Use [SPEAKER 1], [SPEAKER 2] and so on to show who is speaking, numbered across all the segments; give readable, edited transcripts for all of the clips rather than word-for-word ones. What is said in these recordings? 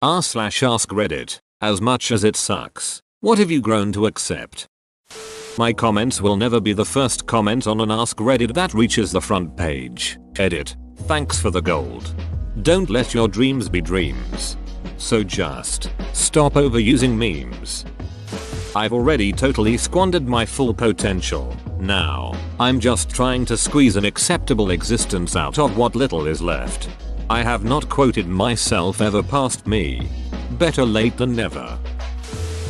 [SPEAKER 1] r/ask Reddit. As much as it sucks, what have you grown to accept? My comments will never be the first comment on an Ask Reddit that reaches the front page. Edit. Thanks for the gold. Don't let your dreams be dreams. So just stop overusing memes. I've already totally squandered my full potential. Now, I'm just trying to squeeze an acceptable existence out of what little is left. I have not quoted myself ever past me. Better late than never.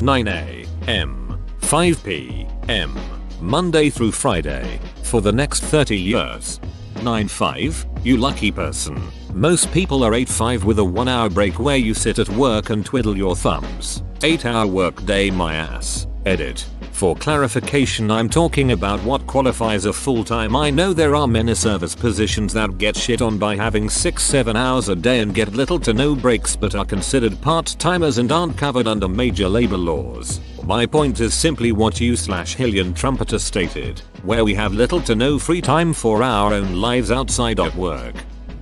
[SPEAKER 1] 9 a.m. 5 p.m. Monday through Friday for the next 30 years. 9-5? You lucky person. Most people are 8-5 with a 1-hour break where you sit at work and twiddle your thumbs. 8-hour work day my ass. Edit. For clarification, I'm talking about what qualifies a full-time. I know there are many service positions that get shit on by having 6-7 hours a day and get little to no breaks but are considered part-timers and aren't covered under major labor laws. My point is simply what you/Hillian Trumpeter stated, where we have little to no free time for our own lives outside of work.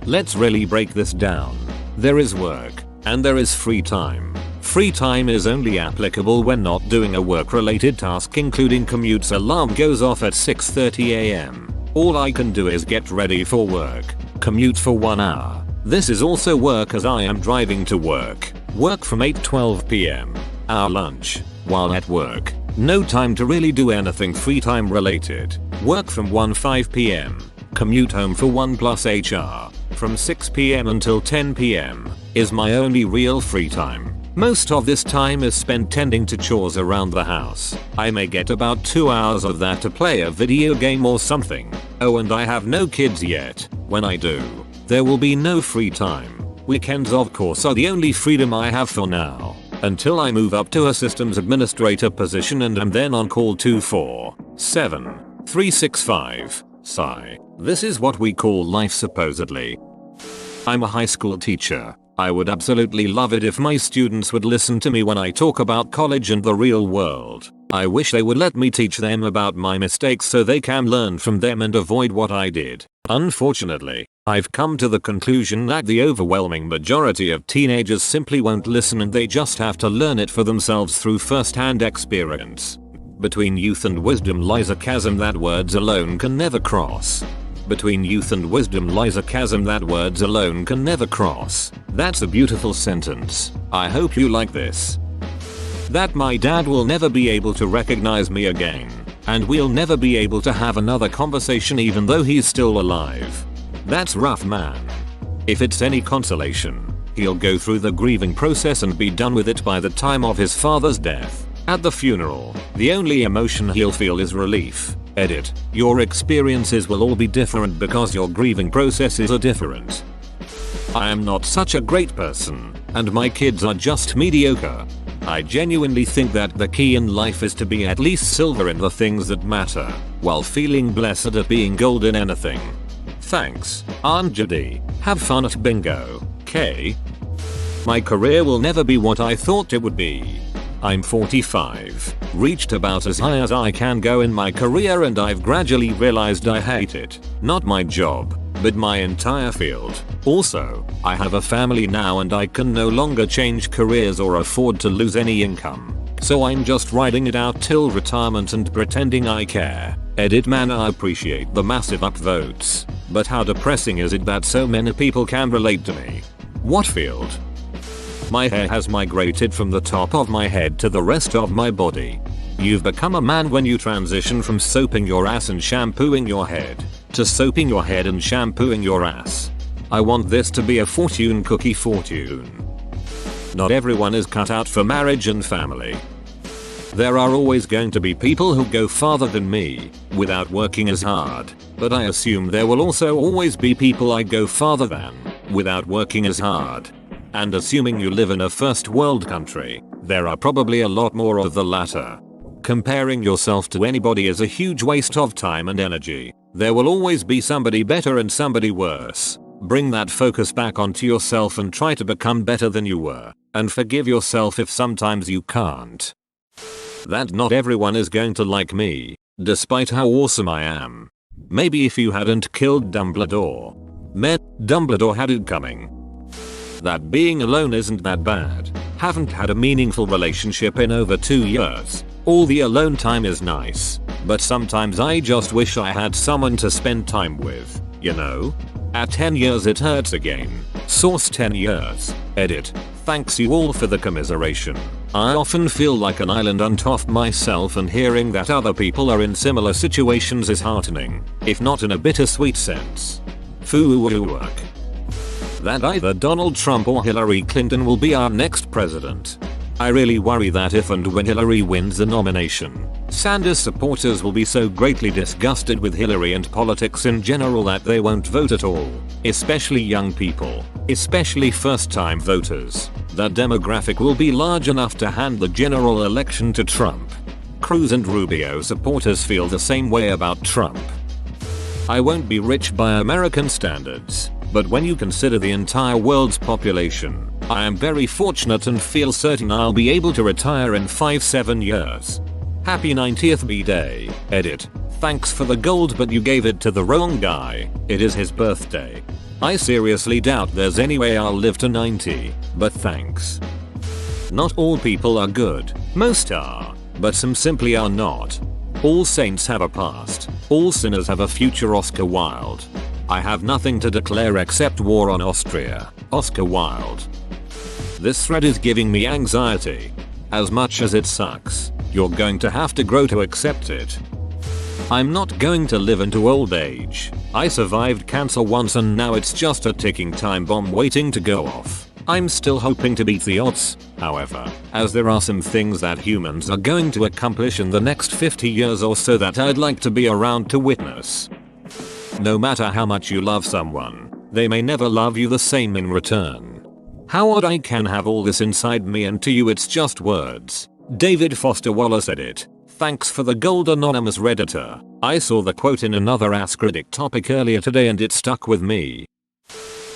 [SPEAKER 1] Let's really break this down. There is work, and there is free time. Free time is only applicable when not doing a work-related task, including commutes. Alarm goes off at 6:30 a.m. All I can do is get ready for work. Commute for 1 hour. This is also work as I am driving to work. Work from 8:12 p.m. Our lunch. While at work. No time to really do anything free time related. Work from 1:05 p.m. Commute home for 1+ HR. From 6 p.m. until 10 p.m. is my only real free time. Most of this time is spent tending to chores around the house. I may get about 2 hours of that to play a video game or something. Oh, and I have no kids yet. When I do, there will be no free time. Weekends of course are the only freedom I have for now. Until I move up to a systems administrator position and am then on call 24/7, 365. Sigh. This is what we call life supposedly. I'm a high school teacher. I would absolutely love it if my students would listen to me when I talk about college and the real world. I wish they would let me teach them about my mistakes so they can learn from them and avoid what I did. Unfortunately, I've come to the conclusion that the overwhelming majority of teenagers simply won't listen and they just have to learn it for themselves through first-hand experience. Between youth and wisdom lies a chasm that words alone can never cross. Between youth and wisdom lies a chasm that words alone can never cross. That's a beautiful sentence. I hope you like this. That my dad will never be able to recognize me again, and we'll never be able to have another conversation even though he's still alive. That's rough, man. If it's any consolation, he'll go through the grieving process and be done with it by the time of his father's death. At the funeral, the only emotion he'll feel is relief. Edit. Your experiences will all be different because your grieving processes are different. I am not such a great person, and my kids are just mediocre. I genuinely think that the key in life is to be at least silver in the things that matter, while feeling blessed at being gold in anything. Thanks, Aunt Judy. Have fun at bingo, K. My career will never be what I thought it would be. I'm 45, reached about as high as I can go in my career and I've gradually realized I hate it. Not my job, but my entire field. Also, I have a family now and I can no longer change careers or afford to lose any income. So I'm just riding it out till retirement and pretending I care. Edit. Man, I appreciate the massive upvotes, but how depressing is it that so many people can relate to me? What field? My hair has migrated from the top of my head to the rest of my body. You've become a man when you transition from soaping your ass and shampooing your head to soaping your head and shampooing your ass. I want this to be a fortune cookie fortune. Not everyone is cut out for marriage and family. There are always going to be people who go farther than me without working as hard, but I assume there will also always be people I go farther than without working as hard. And assuming you live in a first world country, there are probably a lot more of the latter. Comparing yourself to anybody is a huge waste of time and energy. There will always be somebody better and somebody worse. Bring that focus back onto yourself and try to become better than you were, and forgive yourself if sometimes you can't. That not everyone is going to like me, despite how awesome I am. Maybe if you hadn't killed Dumbledore. Man, Dumbledore had it coming. That being alone isn't that bad. Haven't had a meaningful relationship in over 2 years. All the alone time is nice, but sometimes I just wish I had someone to spend time with, you know? At 10 years it hurts again. Source 10 years. Edit. Thanks you all for the commiseration. I often feel like an island unto myself, and hearing that other people are in similar situations is heartening, if not in a bittersweet sense. Foo-work. That either Donald Trump or Hillary Clinton will be our next president. I really worry that if and when Hillary wins the nomination, Sanders supporters will be so greatly disgusted with Hillary and politics in general that they won't vote at all, especially young people, especially first-time voters. That demographic will be large enough to hand the general election to Trump. Cruz and Rubio supporters feel the same way about Trump. I won't be rich by American standards, but when you consider the entire world's population, I am very fortunate and feel certain I'll be able to retire in 5-7 years. Happy 90th B-Day. Edit. Thanks for the gold, but you gave it to the wrong guy. It is his birthday. I seriously doubt there's any way I'll live to 90, but thanks. Not all people are good. Most are, but some simply are not. All saints have a past. All sinners have a future. Oscar Wilde. I have nothing to declare except war on Austria. Oscar Wilde. This thread is giving me anxiety. As much as it sucks, you're going to have to grow to accept it. I'm not going to live into old age. I survived cancer once and now it's just a ticking time bomb waiting to go off. I'm still hoping to beat the odds, however, as there are some things that humans are going to accomplish in the next 50 years or so that I'd like to be around to witness. No matter how much you love someone, they may never love you the same in return. How odd I can have all this inside me and to you it's just words. David Foster Wallace said it. Thanks for the gold, anonymous redditor. I saw the quote in another Ask Riddick topic earlier today and it stuck with me.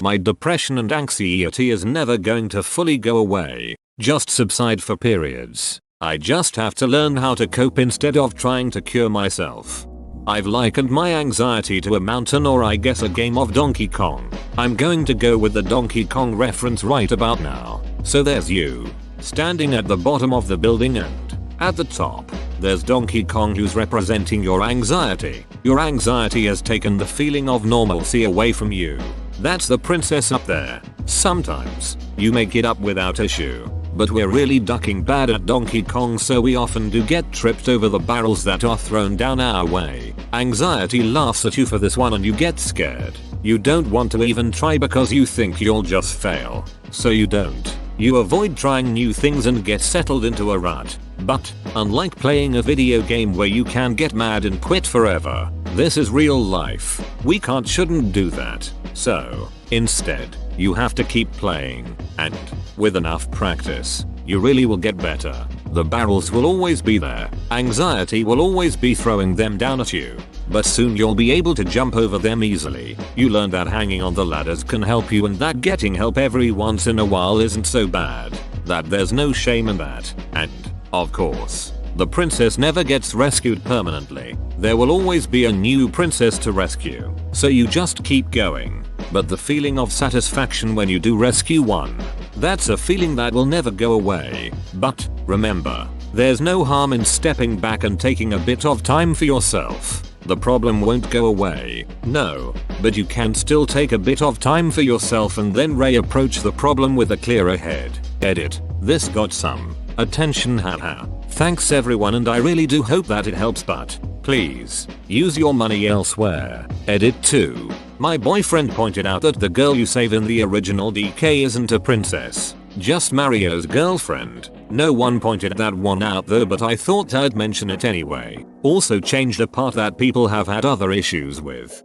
[SPEAKER 1] My depression and anxiety is never going to fully go away, just subside for periods. I just have to learn how to cope instead of trying to cure myself. I've likened my anxiety to a mountain, or I guess a game of Donkey Kong. I'm going to go with the Donkey Kong reference right about now. So there's you, standing at the bottom of the building, and at the top, there's Donkey Kong who's representing your anxiety. Your anxiety has taken the feeling of normalcy away from you. That's the princess up there. Sometimes, you make it up without issue. But we're really ducking bad at Donkey Kong, so we often do get tripped over the barrels that are thrown down our way. Anxiety laughs at you for this one and you get scared. You don't want to even try because you think you'll just fail. So you don't. You avoid trying new things and get settled into a rut. But, unlike playing a video game where you can get mad and quit forever, this is real life. We shouldn't do that. So, instead, you have to keep playing, and, with enough practice, you really will get better. The barrels will always be there. Anxiety will always be throwing them down at you. But soon you'll be able to jump over them easily. You learn that hanging on the ladders can help you, and that getting help every once in a while isn't so bad. That there's no shame in that. And, of course, the princess never gets rescued permanently. There will always be a new princess to rescue. So you just keep going. But the feeling of satisfaction when you do rescue one, that's a feeling that will never go away. But, remember, there's no harm in stepping back and taking a bit of time for yourself. The problem won't go away, no, but you can still take a bit of time for yourself and then reapproach the problem with a clearer head. Edit. This got some attention, haha. Thanks everyone, and I really do hope that it helps, but please use your money elsewhere. Edit 2. My boyfriend pointed out that the girl you save in the original DK isn't a princess, just Mario's girlfriend. No one pointed that one out though, but I thought I'd mention it anyway. Also changed a part that people have had other issues with.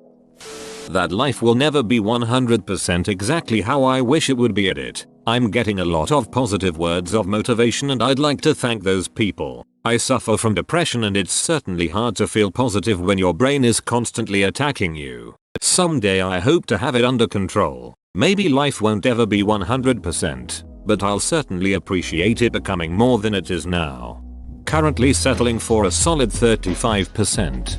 [SPEAKER 1] That life will never be 100% exactly how I wish it would be. Edit. I'm getting a lot of positive words of motivation and I'd like to thank those people. I suffer from depression and it's certainly hard to feel positive when your brain is constantly attacking you. Someday I hope to have it under control. Maybe life won't ever be 100%, but I'll certainly appreciate it becoming more than it is now. Currently settling for a solid 35%.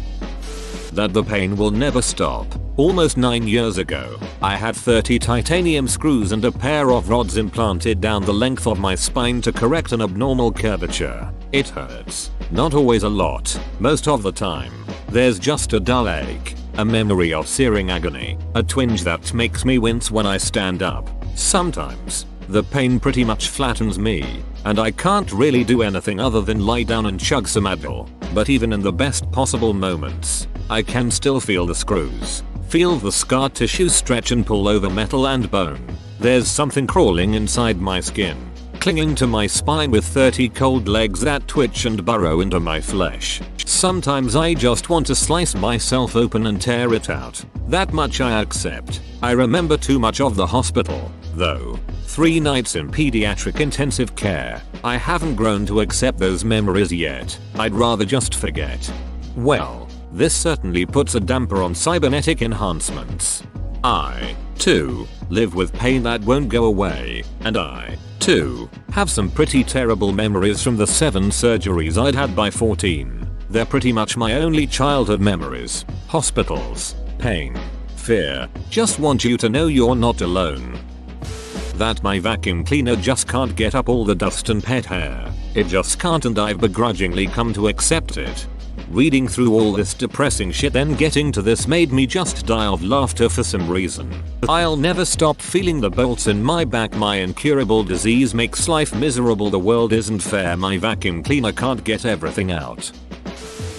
[SPEAKER 1] That the pain will never stop. Almost 9 years ago, I had 30 titanium screws and a pair of rods implanted down the length of my spine to correct an abnormal curvature. It hurts. Not always a lot. Most of the time. There's just a dull ache. A memory of searing agony. A twinge that makes me wince when I stand up. Sometimes, the pain pretty much flattens me, and I can't really do anything other than lie down and chug some Advil. But even in the best possible moments, I can still feel the screws. Feel the scar tissue stretch and pull over metal and bone. There's something crawling inside my skin, clinging to my spine with 30 cold legs that twitch and burrow into my flesh. Sometimes I just want to slice myself open and tear it out. That much I accept. I remember too much of the hospital, though. 3 nights in pediatric intensive care. I haven't grown to accept those memories yet. I'd rather just forget. Well, this certainly puts a damper on cybernetic enhancements. I, too, live with pain that won't go away, and I, too, have some pretty terrible memories from the 7 surgeries I'd had by 14. They're pretty much my only childhood memories. Hospitals, pain, fear. Just want you to know you're not alone. That my vacuum cleaner just can't get up all the dust and pet hair. It just can't, and I've begrudgingly come to accept it. Reading through all this depressing shit then getting to this made me just die of laughter for some reason. I'll never stop feeling the bolts in my back. My incurable disease makes life miserable. The world isn't fair. My vacuum cleaner can't get everything out.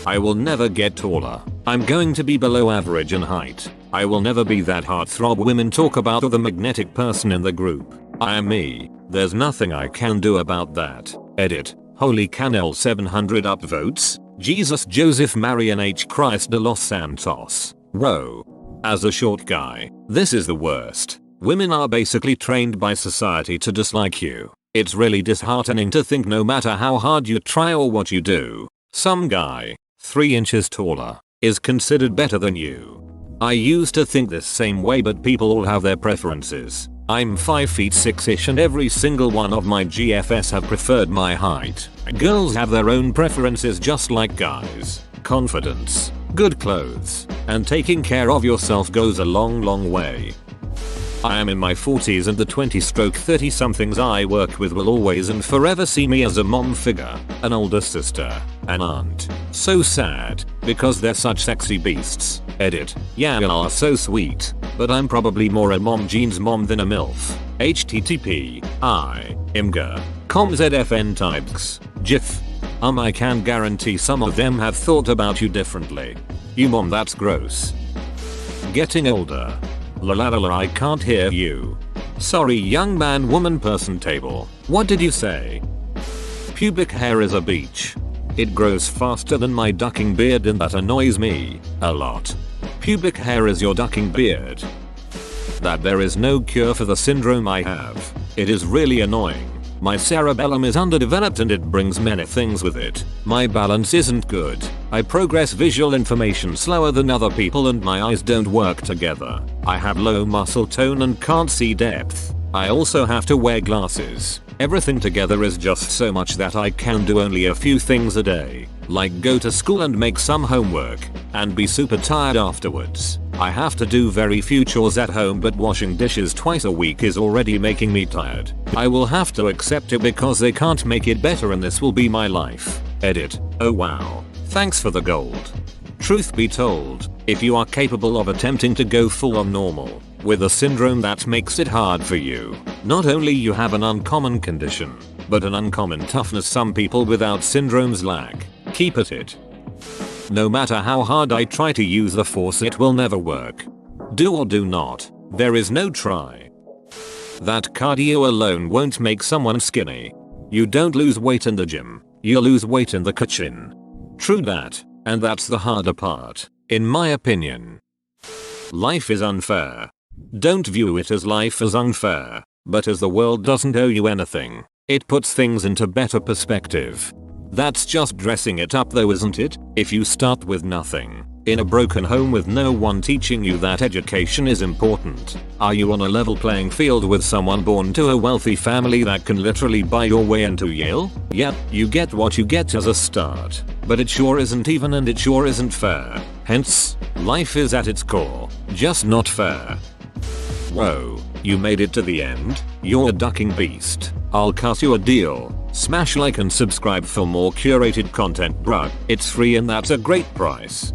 [SPEAKER 1] I will never get taller. I'm going to be below average in height. I will never be that heartthrob women talk about or the magnetic person in the group. I am me. There's nothing I can do about that. Edit. Holy Canel 700 upvotes. Jesus Joseph Marian H. Christ de Los Santos. Whoa. As a short guy, this is the worst. Women are basically trained by society to dislike you. It's really disheartening to think no matter how hard you try or what you do, some guy, 3 inches taller, is considered better than you. I used to think this same way, but people all have their preferences. I'm 5 feet 6ish and every single one of my GFS have preferred my height. Girls have their own preferences just like guys. Confidence, good clothes, and taking care of yourself goes a long way. I am in my 40s and the 20-30 somethings I work with will always and forever see me as a mom figure, an older sister, an aunt. So sad, because they're such sexy beasts. Edit. Yeah, you are so sweet, but I'm probably more a mom jeans mom than a MILF. http I imgur comzfn types gif. I can guarantee some of them have thought about you differently. You mom, that's gross. Getting older. La la la la, I can't hear you. Sorry, young man woman person table. What did you say? Pubic hair is a beach. It grows faster than my ducking beard and that annoys me a lot. Pubic hair is your ducking beard. That there is no cure for the syndrome I have. It is really annoying. My cerebellum is underdeveloped and it brings many things with it. My balance isn't good. I progress visual information slower than other people and my eyes don't work together. I have low muscle tone and can't see depth. I also have to wear glasses. Everything together is just so much that I can do only a few things a day, like go to school and make some homework, and be super tired afterwards. I have to do very few chores at home, but washing dishes twice a week is already making me tired. I will have to accept it because they can't make it better and this will be my life. Edit. Oh wow. Thanks for the gold. Truth be told, if you are capable of attempting to go full on normal, with a syndrome that makes it hard for you, not only you have an uncommon condition, but an uncommon toughness some people without syndromes lack. Keep at it. No matter how hard I try to use the force, it will never work. Do or do not. There is no try. That cardio alone won't make someone skinny. You don't lose weight in the gym. You lose weight in the kitchen. True that, and that's the harder part, in my opinion. Life is unfair. Don't view it as life is unfair, but as the world doesn't owe you anything. It puts things into better perspective. That's just dressing it up though, isn't it? If you start with nothing, in a broken home with no one teaching you that education is important, are you on a level playing field with someone born to a wealthy family that can literally buy your way into Yale? Yep, you get what you get as a start, but it sure isn't even and it sure isn't fair. Hence, life is at its core, just not fair. Whoa, you made it to the end? You're a ducking beast. I'll cut you a deal. Smash like and subscribe for more curated content, bruh. It's free and that's a great price.